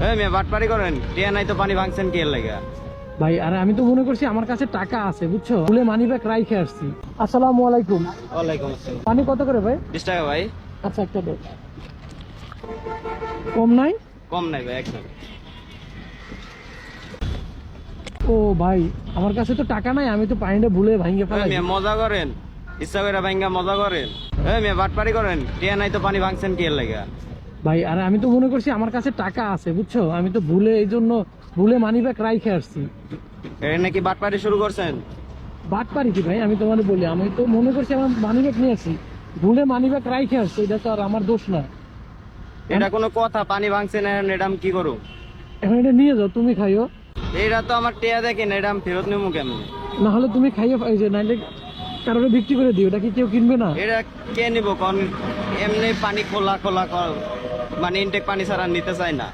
এই মেয়ে বাটপারি করেন, টিয়া নাই তো পানি ভাঙছেন কি এর লাগা? ভাই আরে আমি তো মনে করছি আমার কাছে টাকা আছে বুঝছো, ভুলে মানি ব্যাগ রাইখে আসছি। আসসালামু আলাইকুম। ওয়ালাইকুম আসসালাম। পানি কত করে ভাই? 20 টাকা ভাই। আচ্ছা একটা দে। কম নাই? কম নাই ভাই, একদম। ও ভাই আমার কাছে তো টাকা নাই, আমি তো পানিটা ভুলে ভাঙিয়ে এই ফেলাই। মেয়ে মজা করেন, ইচ্ছা করে ভাঙ্গা মজা করেন। এই মেয়ে বাটপারি করেন, টিয়া নাই তো পানি ভাঙছেন কি এর লাগা? ভাই আরে আমি তো মনে করছি আমার কাছে টাকা আছে বুঝছো, আমি তো ভুলে এই জন্য ভুলে মানি ব্যাগ রাইখে আসছি। এই নাকি বাটপারি শুরু করছেন? বাট পারি কি ভাই, আমি তোমার বলি আমি তো মনে করছি আমার মানি ব্যাগ নিয়ে আসছি, ভুলে মানি ব্যাগ রাইখে আসছি, এটা তো আর আমার দোষ না। এটা কোনো কথা? পানি ভাঙছেন এটা আমি কি করব? এখন এটা নিয়ে যাও, তুমি খাইও। এটা তো আমার টিয়া দেখেন, এটা আমি ফেরত নেবো কেমনে? না হলে তুমি খাইয়ে এই যে নাইলে কারোর বিক্রি করে দিও, এটা কি কেউ কিনবে না? এটা কে নিব কোন? এমনি পানি খোলা খোলা মানে ইনটেক পানি ছাড়া নিতে চায় না।